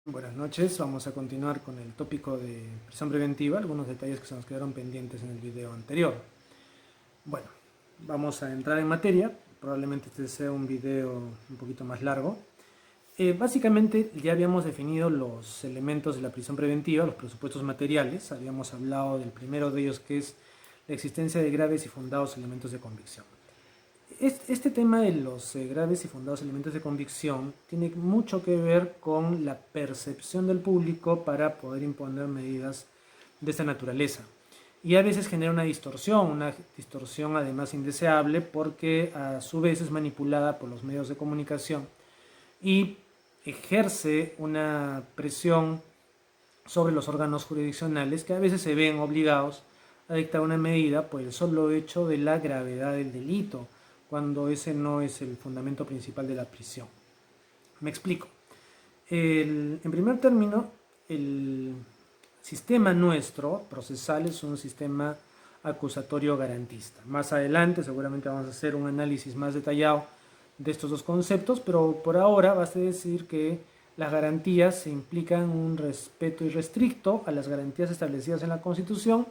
Buenas noches, vamos a continuar con el tópico de prisión preventiva, algunos detalles que se nos quedaron pendientes en el video anterior. Bueno, vamos a entrar en materia, probablemente este sea un video un poquito más largo. Básicamente ya habíamos definido los elementos de la prisión preventiva, los presupuestos materiales, habíamos hablado del primero de ellos, que es la existencia de graves y fundados elementos de convicción. Este tema de los graves y fundados elementos de convicción tiene mucho que ver con la percepción del público para poder imponer medidas de esta naturaleza. Y a veces genera una distorsión además indeseable porque a su vez es manipulada por los medios de comunicación y ejerce una presión sobre los órganos jurisdiccionales que a veces se ven obligados a dictar una medida por el solo hecho de la gravedad del delito, cuando ese no es el fundamento principal de la prisión. Me explico. En primer término, el sistema nuestro procesal es un sistema acusatorio garantista. Más adelante seguramente vamos a hacer un análisis más detallado de estos dos conceptos, pero por ahora basta decir que las garantías implican un respeto irrestricto a las garantías establecidas en la Constitución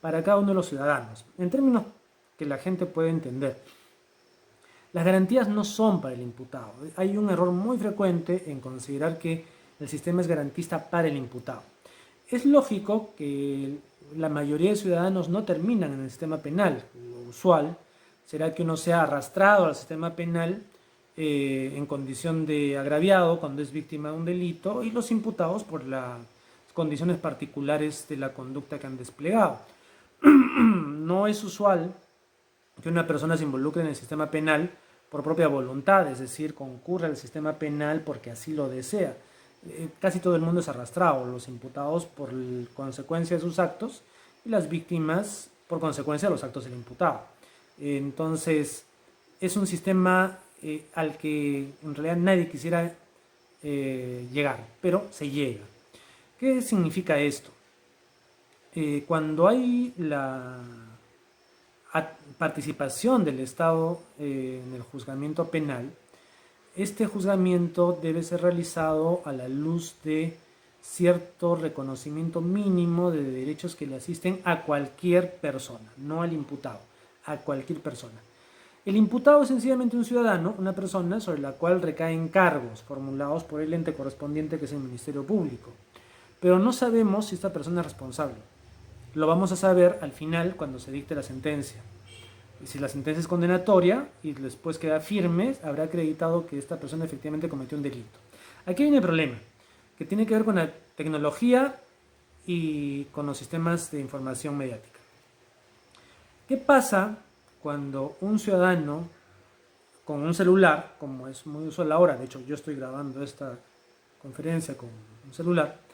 para cada uno de los ciudadanos, en términos que la gente puede entender. Las garantías no son para el imputado. Hay un error muy frecuente en considerar que el sistema es garantista para el imputado. Es lógico que la mayoría de ciudadanos no terminan en el sistema penal. Lo usual será que uno sea arrastrado al sistema penal en condición de agraviado cuando es víctima de un delito y los imputados por las condiciones particulares de la conducta que han desplegado. No es usual que una persona se involucre en el sistema penal por propia voluntad, es decir, concurre al sistema penal porque así lo desea. Casi todo el mundo es arrastrado, los imputados por consecuencia de sus actos y las víctimas por consecuencia de los actos del imputado. Entonces, es un sistema al que en realidad nadie quisiera llegar, pero se llega. ¿Qué significa esto? Cuando hay la participación del Estado en el juzgamiento penal, este juzgamiento debe ser realizado a la luz de cierto reconocimiento mínimo de derechos que le asisten a cualquier persona, no al imputado, a cualquier persona. El imputado es sencillamente un ciudadano, una persona sobre la cual recaen cargos formulados por el ente correspondiente, que es el Ministerio Público. Pero no sabemos si esta persona es responsable. Lo vamos a saber al final cuando se dicte la sentencia. Y si la sentencia es condenatoria y después queda firme, habrá acreditado que esta persona efectivamente cometió un delito. Aquí viene el problema, que tiene que ver con la tecnología y con los sistemas de información mediática. ¿Qué pasa cuando un ciudadano con un celular, como es muy usual ahora, de hecho yo estoy grabando esta conferencia con un celular,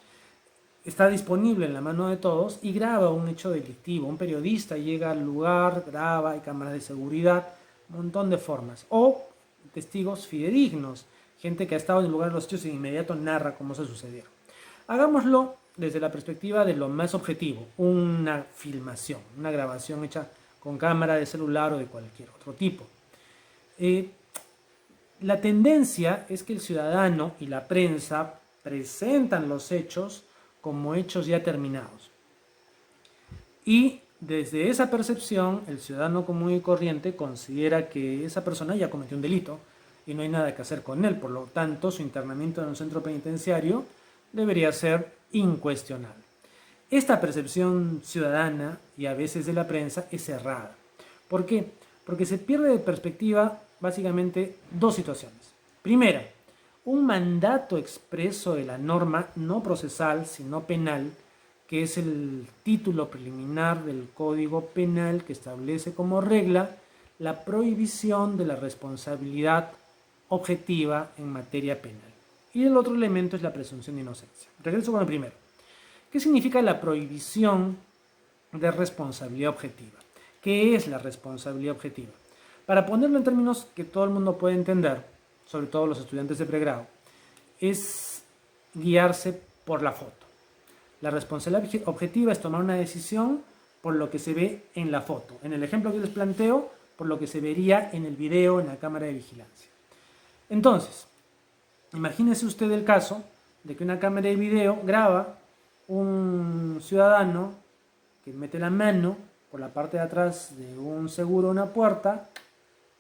está disponible en la mano de todos y graba un hecho delictivo? Un periodista llega al lugar, graba, hay cámaras de seguridad, un montón de formas. O testigos fidedignos, gente que ha estado en el lugar de los hechos y de inmediato narra cómo se sucedieron. Hagámoslo desde la perspectiva de lo más objetivo, una filmación, una grabación hecha con cámara de celular o de cualquier otro tipo. La tendencia es que el ciudadano y la prensa presentan los hechos como hechos ya terminados. Y desde esa percepción, el ciudadano común y corriente considera que esa persona ya cometió un delito y no hay nada que hacer con él. Por lo tanto, su internamiento en un centro penitenciario debería ser incuestionable. Esta percepción ciudadana y a veces de la prensa es errada. ¿Por qué? Porque se pierde de perspectiva básicamente dos situaciones. Primera, un mandato expreso de la norma no procesal, sino penal, que es el título preliminar del Código Penal, que establece como regla la prohibición de la responsabilidad objetiva en materia penal. Y el otro elemento es la presunción de inocencia. Regreso con el primero. ¿Qué significa la prohibición de responsabilidad objetiva? ¿Qué es la responsabilidad objetiva? Para ponerlo en términos que todo el mundo puede entender, sobre todo los estudiantes de pregrado, es guiarse por la foto. La responsabilidad objetiva es tomar una decisión por lo que se ve en la foto. En el ejemplo que les planteo, por lo que se vería en el video, en la cámara de vigilancia. Entonces, imagínese usted el caso de que una cámara de video graba un ciudadano que mete la mano por la parte de atrás de un seguro o una puerta,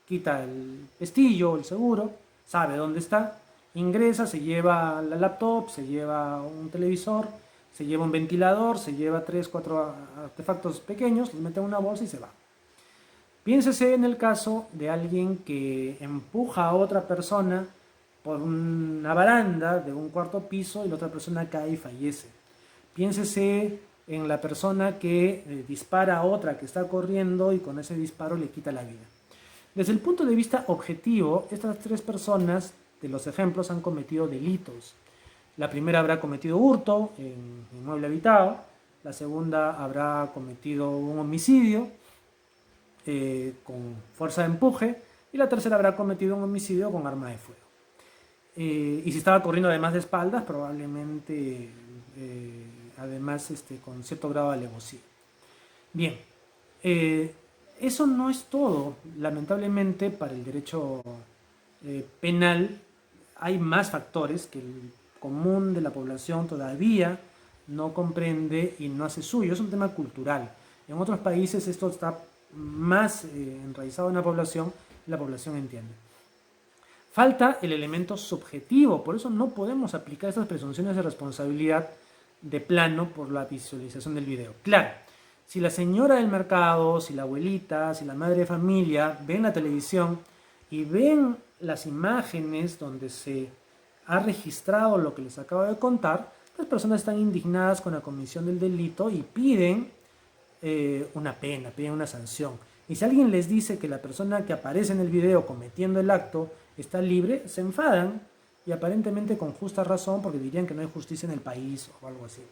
quita el pestillo, el seguro, sabe dónde está, ingresa, se lleva la laptop, se lleva un televisor, se lleva un ventilador, se lleva 3, 4 artefactos pequeños, los mete en una bolsa y se va. Piénsese en el caso de alguien que empuja a otra persona por una baranda de un cuarto piso y la otra persona cae y fallece. Piénsese en la persona que dispara a otra que está corriendo y con ese disparo le quita la vida. Desde el punto de vista objetivo, estas 3 personas de los ejemplos han cometido delitos. La primera habrá cometido hurto en inmueble habitado, la segunda habrá cometido un homicidio con fuerza de empuje y la tercera habrá cometido un homicidio con arma de fuego. Y si estaba corriendo además de espaldas, probablemente además con cierto grado de alevosía. Bien, eso no es todo. Lamentablemente para el derecho penal hay más factores que el común de la población todavía no comprende y no hace suyo. Es un tema cultural. En otros países esto está más enraizado en la población entiende. Falta el elemento subjetivo, por eso no podemos aplicar estas presunciones de responsabilidad de plano por la visualización del video. Claro, si la señora del mercado, si la abuelita, si la madre de familia ven la televisión y ven las imágenes donde se ha registrado lo que les acabo de contar, las personas están indignadas con la comisión del delito y piden una pena, piden una sanción. Y si alguien les dice que la persona que aparece en el video cometiendo el acto está libre, se enfadan y aparentemente con justa razón porque dirían que no hay justicia en el país o algo así.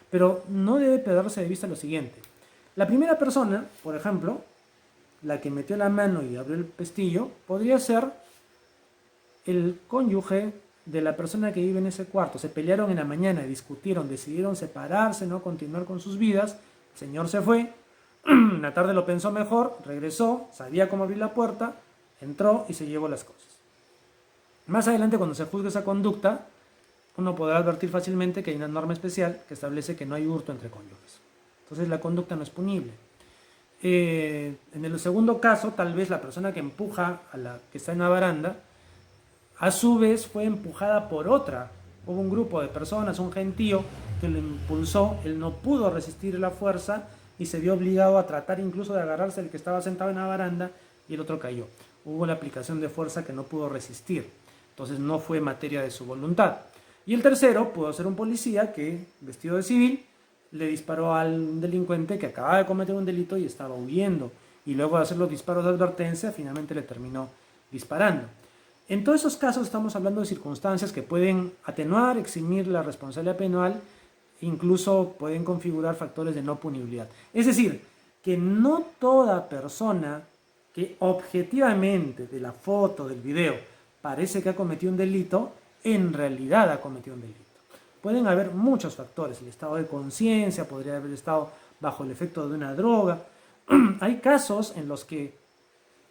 Pero no debe perderse de vista lo siguiente. La primera persona, por ejemplo, la que metió la mano y abrió el pestillo, podría ser el cónyuge de la persona que vive en ese cuarto. Se pelearon en la mañana, discutieron, decidieron separarse, no continuar con sus vidas. El señor se fue, en la tarde lo pensó mejor, regresó, sabía cómo abrir la puerta, entró y se llevó las cosas. Más adelante, cuando se juzgue esa conducta, uno podrá advertir fácilmente que hay una norma especial que establece que no hay hurto entre cónyuges. Entonces la conducta no es punible. En el segundo caso, tal vez la persona que empuja a la que está en la baranda, a su vez fue empujada por otra. Hubo un grupo de personas, un gentío que lo impulsó, él no pudo resistir la fuerza y se vio obligado a tratar incluso de agarrarse el que estaba sentado en la baranda y el otro cayó. Hubo la aplicación de fuerza que no pudo resistir, entonces no fue materia de su voluntad. Y el tercero pudo ser un policía que, vestido de civil, le disparó al delincuente que acababa de cometer un delito y estaba huyendo. Y luego de hacer los disparos de advertencia, finalmente le terminó disparando. En todos esos casos estamos hablando de circunstancias que pueden atenuar, eximir la responsabilidad penal, incluso pueden configurar factores de no punibilidad. Es decir, que no toda persona que objetivamente de la foto, del video, parece que ha cometido un delito, en realidad ha cometido un delito. Pueden haber muchos factores, el estado de conciencia, podría haber estado bajo el efecto de una droga. Hay casos en los que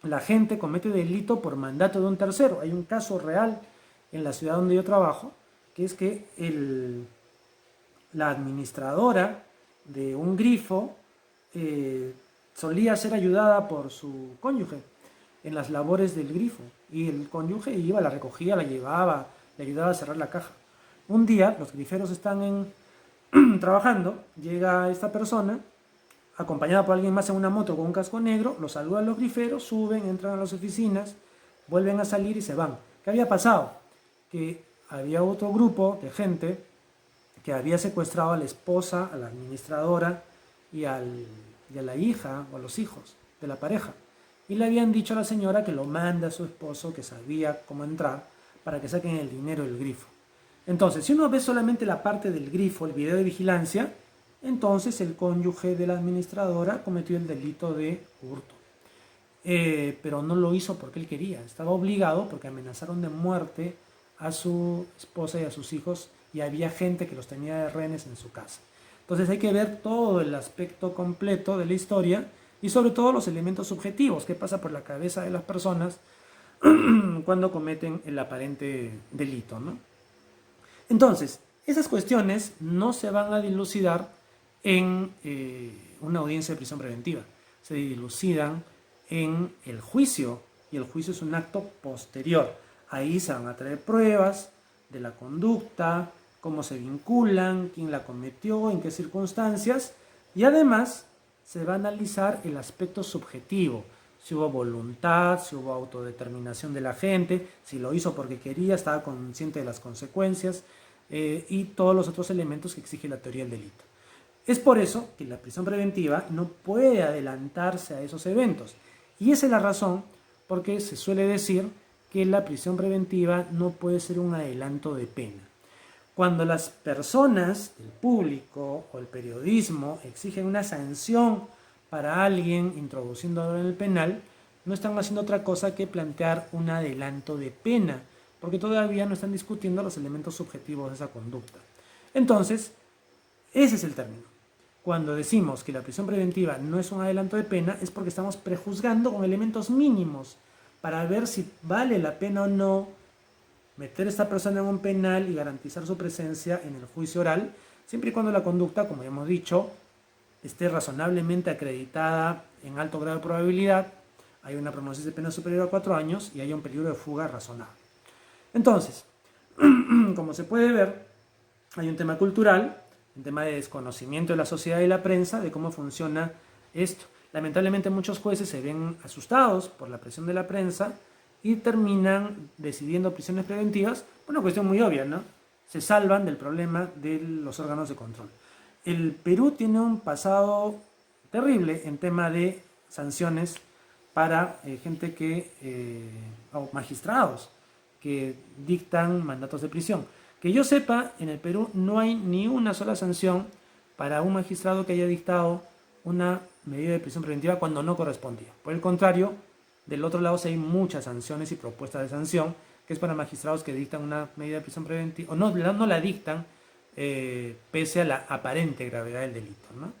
la gente comete delito por mandato de un tercero. Hay un caso real en la ciudad donde yo trabajo, que es que la administradora de un grifo solía ser ayudada por su cónyuge en las labores del grifo. Y el cónyuge iba, la recogía, la llevaba, le ayudaba a cerrar la caja. Un día los griferos están trabajando, llega esta persona acompañada por alguien más en una moto con un casco negro, los saludan los griferos, suben, entran a las oficinas, vuelven a salir y se van. ¿Qué había pasado? Que había otro grupo de gente que había secuestrado a la esposa, a la administradora y a la hija o a los hijos de la pareja. Y le habían dicho a la señora que lo manda a su esposo, que sabía cómo entrar, para que saquen el dinero del grifo. Entonces, si uno ve solamente la parte del grifo, el video de vigilancia, entonces el cónyuge de la administradora cometió el delito de hurto. Pero no lo hizo porque él quería, estaba obligado porque amenazaron de muerte a su esposa y a sus hijos y había gente que los tenía de rehenes en su casa. Entonces hay que ver todo el aspecto completo de la historia y sobre todo los elementos subjetivos, qué pasa por la cabeza de las personas cuando cometen el aparente delito, ¿no? Entonces, Esas cuestiones no se van a dilucidar en una audiencia de prisión preventiva, se dilucidan en el juicio, y el juicio es un acto posterior. Ahí se van a traer pruebas de la conducta, cómo se vinculan, quién la cometió, en qué circunstancias, y además se va a analizar el aspecto subjetivo, si hubo voluntad, si hubo autodeterminación de la gente, si lo hizo porque quería, estaba consciente de las consecuencias, y todos los otros elementos que exige la teoría del delito. Es por eso que la prisión preventiva no puede adelantarse a esos eventos. Y esa es la razón porque se suele decir que la prisión preventiva no puede ser un adelanto de pena. Cuando las personas, el público o el periodismo exigen una sanción para alguien introduciéndolo en el penal, no están haciendo otra cosa que plantear un adelanto de pena, porque todavía no están discutiendo los elementos subjetivos de esa conducta. Entonces, ese es el término. Cuando decimos que la prisión preventiva no es un adelanto de pena, es porque estamos prejuzgando con elementos mínimos para ver si vale la pena o no meter a esta persona en un penal y garantizar su presencia en el juicio oral, siempre y cuando la conducta, como ya hemos dicho, esté razonablemente acreditada en alto grado de probabilidad, hay una prognosis de pena superior a 4 años y hay un peligro de fuga razonable. Entonces, como se puede ver, hay un tema cultural, un tema de desconocimiento de la sociedad y la prensa de cómo funciona esto. Lamentablemente muchos jueces se ven asustados por la presión de la prensa y terminan decidiendo prisiones preventivas por una cuestión muy obvia, ¿no? Se salvan del problema de los órganos de control. El Perú tiene un pasado terrible en tema de sanciones para gente o magistrados que dictan mandatos de prisión. Que yo sepa, en el Perú no hay ni una sola sanción para un magistrado que haya dictado una medida de prisión preventiva cuando no correspondía. Por el contrario, del otro lado sí hay muchas sanciones y propuestas de sanción, que es para magistrados que dictan una medida de prisión preventiva, o no la dictan pese a la aparente gravedad del delito, ¿no?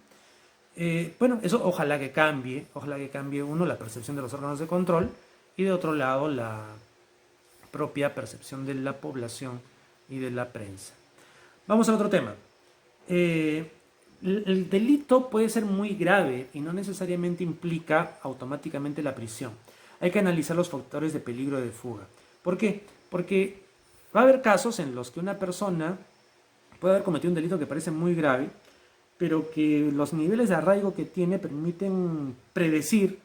Bueno, eso ojalá que cambie uno, la percepción de los órganos de control, y de otro lado la propia percepción de la población y de la prensa. Vamos a otro tema. El delito puede ser muy grave y no necesariamente implica automáticamente la prisión. Hay que analizar los factores de peligro de fuga. ¿Por qué? Porque va a haber casos en los que una persona puede haber cometido un delito que parece muy grave, pero que los niveles de arraigo que tiene permiten predecir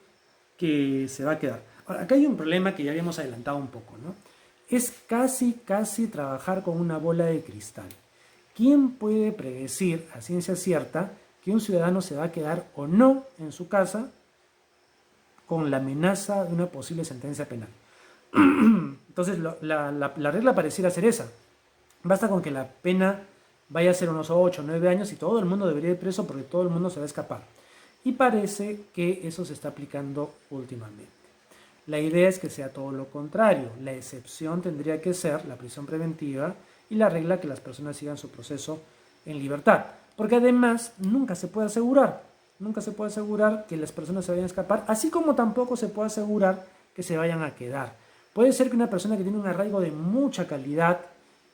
que se va a quedar. Ahora, acá hay un problema que ya habíamos adelantado un poco, ¿no? Es casi trabajar con una bola de cristal. ¿Quién puede predecir a ciencia cierta que un ciudadano se va a quedar o no en su casa con la amenaza de una posible sentencia penal? Entonces, la regla pareciera ser esa. Basta con que la pena vaya a ser unos 8 o 9 años y todo el mundo debería ir preso porque todo el mundo se va a escapar. Y parece que eso se está aplicando últimamente. La idea es que sea todo lo contrario. La excepción tendría que ser la prisión preventiva y la regla que las personas sigan su proceso en libertad. Porque además nunca se puede asegurar que las personas se vayan a escapar, así como tampoco se puede asegurar que se vayan a quedar. Puede ser que una persona que tiene un arraigo de mucha calidad,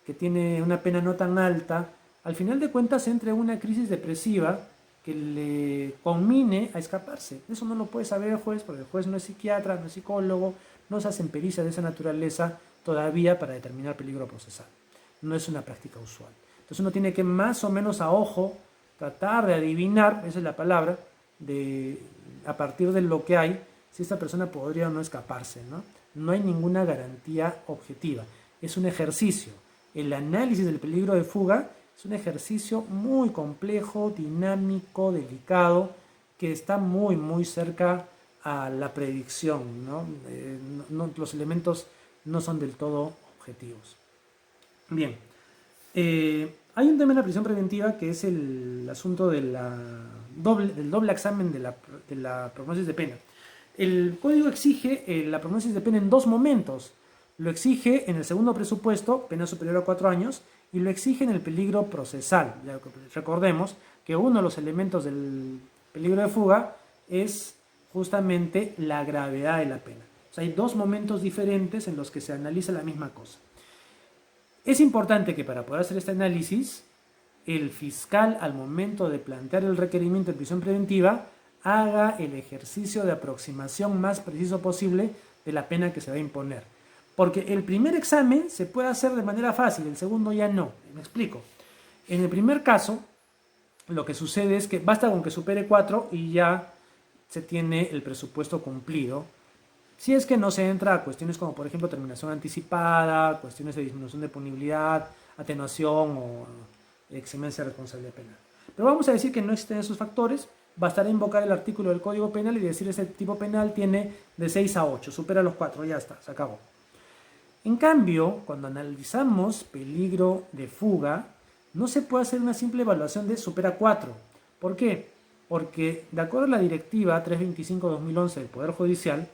que tiene una pena no tan alta, al final de cuentas entre en una crisis depresiva que le conmine a escaparse. Eso no lo puede saber el juez, porque el juez no es psiquiatra, no es psicólogo, no se hacen pericias de esa naturaleza todavía para determinar peligro procesal. No es una práctica usual. Entonces uno tiene que más o menos a ojo tratar de adivinar, esa es la palabra, a partir de lo que hay, si esta persona podría o no escaparse, ¿no? No hay ninguna garantía objetiva. Es un ejercicio. El análisis del peligro de fuga es un ejercicio muy complejo, dinámico, delicado, que está muy cerca a la predicción, ¿no? Los elementos no son del todo objetivos. Bien, hay un tema en la prisión preventiva que es el asunto del doble examen de la prognosis de pena. El código exige la prognosis de pena en 2 momentos. Lo exige en el segundo presupuesto, pena superior a 4 años, y lo exige en el peligro procesal. Ya recordemos que uno de los elementos del peligro de fuga es justamente la gravedad de la pena. O sea, hay 2 momentos diferentes en los que se analiza la misma cosa. Es importante que para poder hacer este análisis, el fiscal al momento de plantear el requerimiento de prisión preventiva haga el ejercicio de aproximación más preciso posible de la pena que se va a imponer. Porque el primer examen se puede hacer de manera fácil, el segundo ya no. Me explico. En el primer caso, lo que sucede es que basta con que supere 4 y ya se tiene el presupuesto cumplido. Si es que no se entra a cuestiones como, por ejemplo, terminación anticipada, cuestiones de disminución de punibilidad, atenuación o eximencia de responsabilidad penal. Pero vamos a decir que no existen esos factores. Bastará invocar el artículo del Código Penal y decir ese tipo penal tiene de 6 a 8, supera los 4, ya está, se acabó. En cambio, cuando analizamos peligro de fuga, no se puede hacer una simple evaluación de supera 4. ¿Por qué? Porque de acuerdo a la directiva 325-2011 del Poder Judicial,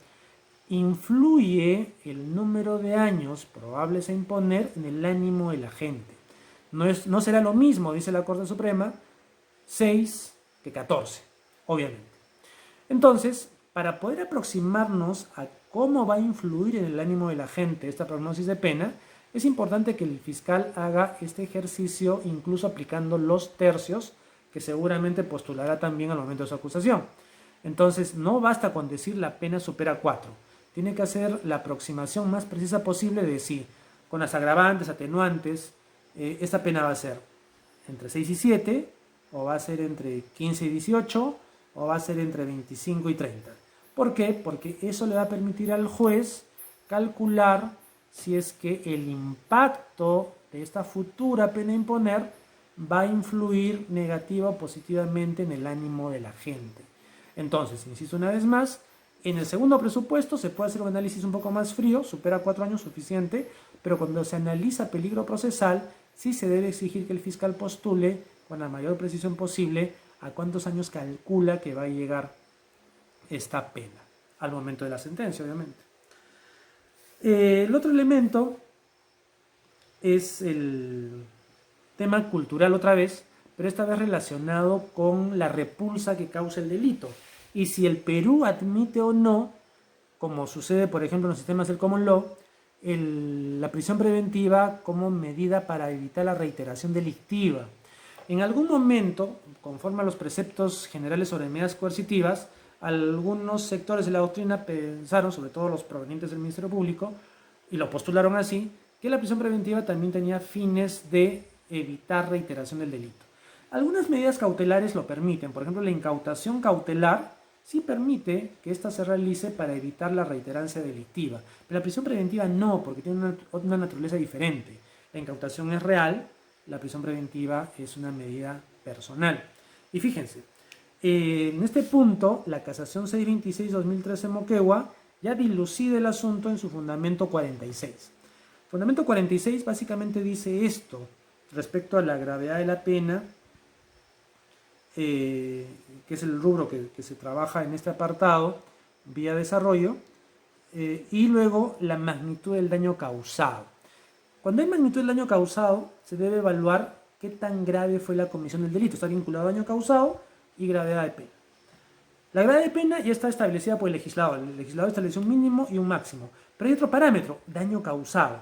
influye el número de años probables a imponer en el ánimo del agente. No será lo mismo, dice la Corte Suprema, 6 que 14, obviamente. Entonces, para poder aproximarnos a cómo va a influir en el ánimo del agente esta prognosis de pena, es importante que el fiscal haga este ejercicio incluso aplicando los tercios que seguramente postulará también al momento de su acusación. Entonces, no basta con decir la pena supera 4. Tiene que hacer la aproximación más precisa posible de decir, con las agravantes, atenuantes, esta pena va a ser entre 6 y 7, o va a ser entre 15 y 18, o va a ser entre 25 y 30. ¿Por qué? Porque eso le va a permitir al juez calcular si es que el impacto de esta futura pena a imponer va a influir negativa o positivamente en el ánimo de la gente. Entonces, insisto una vez más, en el segundo presupuesto se puede hacer un análisis un poco más frío, supera 4 años suficiente, pero cuando se analiza peligro procesal, sí se debe exigir que el fiscal postule con la mayor precisión posible a cuántos años calcula que va a llegar esta pena, al momento de la sentencia, obviamente. El otro elemento es el tema cultural otra vez, pero esta vez relacionado con la repulsa que causa el delito. Y si el Perú admite o no, como sucede por ejemplo en los sistemas del Common Law, la prisión preventiva como medida para evitar la reiteración delictiva. En algún momento, conforme a los preceptos generales sobre medidas coercitivas, algunos sectores de la doctrina pensaron, sobre todo los provenientes del Ministerio Público, y lo postularon así, que la prisión preventiva también tenía fines de evitar reiteración del delito. Algunas medidas cautelares lo permiten, por ejemplo la incautación cautelar sí permite que ésta se realice para evitar la reiterancia delictiva, pero la prisión preventiva no, porque tiene una naturaleza diferente. La incautación es real, la prisión preventiva es una medida personal. Y fíjense, en este punto, la casación 626-2013 Moquegua ya dilucida el asunto en su fundamento 46. Fundamento 46 básicamente dice esto respecto a la gravedad de la pena, que es el rubro que se trabaja en este apartado, vía desarrollo, y luego la magnitud del daño causado. Cuando hay magnitud del daño causado, se debe evaluar qué tan grave fue la comisión del delito. Está vinculado a daño causado y gravedad de pena. La gravedad de pena ya está establecida por el legislador. El legislador estableció un mínimo y un máximo. Pero hay otro parámetro, daño causado.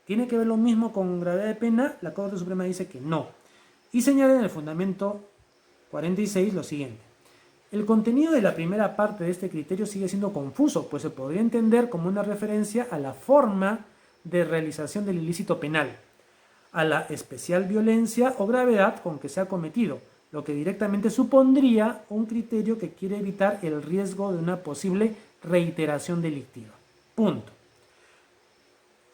¿Tiene que ver lo mismo con gravedad de pena? La Corte Suprema dice que no. Y señala en el fundamento 46 lo siguiente. El contenido de la primera parte de este criterio sigue siendo confuso, pues se podría entender como una referencia a la forma de realización del ilícito penal, a la especial violencia o gravedad con que se ha cometido, lo que directamente supondría un criterio que quiere evitar el riesgo de una posible reiteración delictiva. Punto.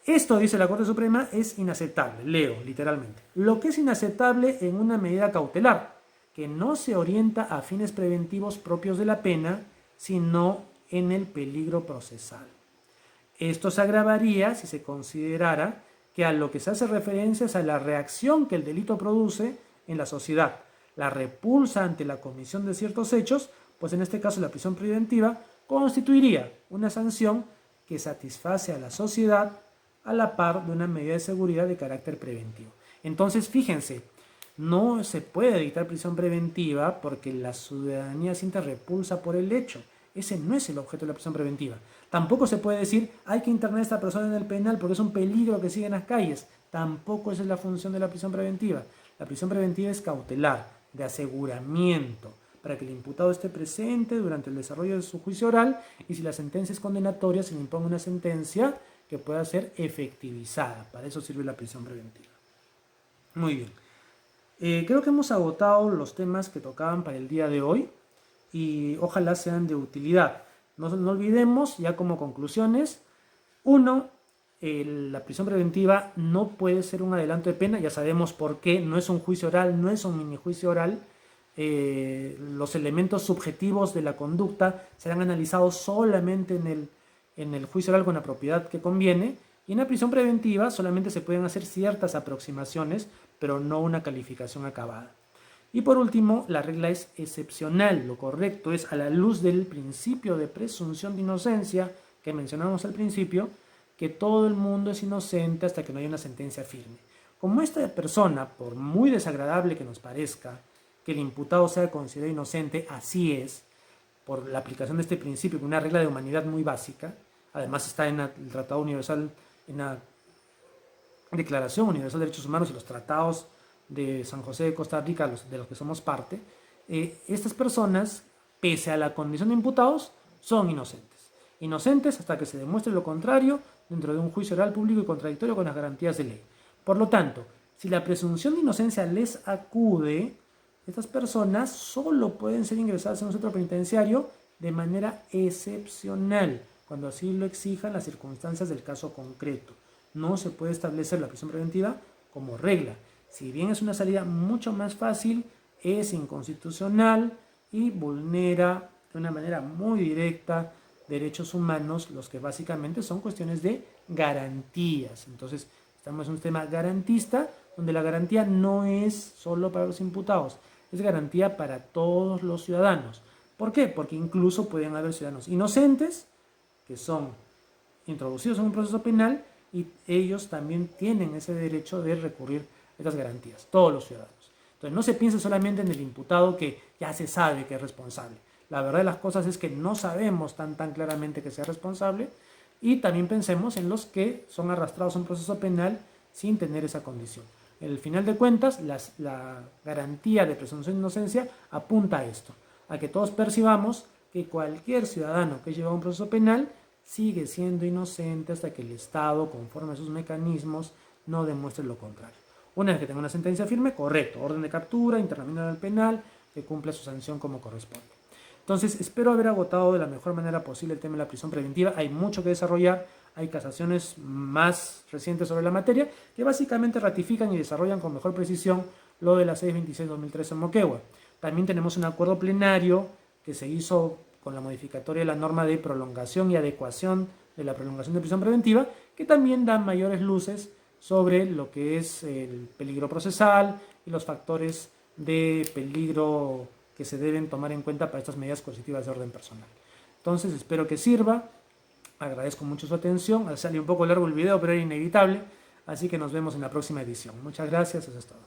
Esto, dice la Corte Suprema, es inaceptable. Leo, literalmente. Lo que es inaceptable en una medida cautelar, que no se orienta a fines preventivos propios de la pena, sino en el peligro procesal. Esto se agravaría si se considerara que a lo que se hace referencia es a la reacción que el delito produce en la sociedad, la repulsa ante la comisión de ciertos hechos, pues en este caso la prisión preventiva constituiría una sanción que satisface a la sociedad a la par de una medida de seguridad de carácter preventivo. Entonces, fíjense, no se puede dictar prisión preventiva porque la ciudadanía siente repulsa por el hecho. Ese no es el objeto de la prisión preventiva. Tampoco se puede decir hay que internar a esta persona en el penal porque es un peligro que sigue en las calles. Tampoco esa es la función de la prisión preventiva. La prisión preventiva es cautelar, de aseguramiento, para que el imputado esté presente durante el desarrollo de su juicio oral y si la sentencia es condenatoria se le imponga una sentencia que pueda ser efectivizada. Para eso sirve la prisión preventiva. Muy bien. Creo que hemos agotado los temas que tocaban para el día de hoy y ojalá sean de utilidad. No olvidemos, ya como conclusiones, uno, la prisión preventiva no puede ser un adelanto de pena, ya sabemos por qué, no es un juicio oral, no es un mini juicio oral. Los elementos subjetivos de la conducta serán analizados solamente en el juicio oral con la propiedad que conviene, y en la prisión preventiva solamente se pueden hacer ciertas aproximaciones, pero no una calificación acabada. Y por último, la regla es excepcional. Lo correcto es, a la luz del principio de presunción de inocencia que mencionamos al principio, que todo el mundo es inocente hasta que no haya una sentencia firme. Como esta persona, por muy desagradable que nos parezca, que el imputado sea considerado inocente, así es, por la aplicación de este principio, una regla de humanidad muy básica, además está en el Tratado Universal, en la Declaración Universal de Derechos Humanos y los tratados de San José de Costa Rica, de los que somos parte, estas personas, pese a la condición de imputados, son inocentes. Inocentes hasta que se demuestre lo contrario dentro de un juicio oral público y contradictorio con las garantías de ley. Por lo tanto, si la presunción de inocencia les acude, estas personas solo pueden ser ingresadas en un centro penitenciario de manera excepcional, cuando así lo exijan las circunstancias del caso concreto. No se puede establecer la prisión preventiva como regla. Si bien es una salida mucho más fácil, es inconstitucional y vulnera de una manera muy directa derechos humanos, los que básicamente son cuestiones de garantías. Entonces, estamos en un tema garantista, donde la garantía no es solo para los imputados, es garantía para todos los ciudadanos. ¿Por qué? Porque incluso pueden haber ciudadanos inocentes que son introducidos en un proceso penal y ellos también tienen ese derecho de recurrir a estas garantías, todos los ciudadanos. Entonces, no se piense solamente en el imputado que ya se sabe que es responsable. La verdad de las cosas es que no sabemos tan claramente que sea responsable, y también pensemos en los que son arrastrados a un proceso penal sin tener esa condición. En el final de cuentas, la garantía de presunción de inocencia apunta a esto, a que todos percibamos que cualquier ciudadano que lleva un proceso penal sigue siendo inocente hasta que el Estado, conforme a sus mecanismos, no demuestre lo contrario. Una vez que tenga una sentencia firme, correcto, orden de captura, internamiento en el penal, que cumpla su sanción como corresponde. Entonces, espero haber agotado de la mejor manera posible el tema de la prisión preventiva. Hay mucho que desarrollar, hay casaciones más recientes sobre la materia que básicamente ratifican y desarrollan con mejor precisión lo de la 626-2013 en Moquegua. También tenemos un acuerdo plenario que se hizo con la modificatoria de la norma de prolongación y adecuación de la prolongación de prisión preventiva, que también da mayores luces sobre lo que es el peligro procesal y los factores de peligro que se deben tomar en cuenta para estas medidas coercitivas de orden personal. Entonces, espero que sirva. Agradezco mucho su atención. Salió un poco largo el video, pero era inevitable. Así que nos vemos en la próxima edición. Muchas gracias. Eso es todo.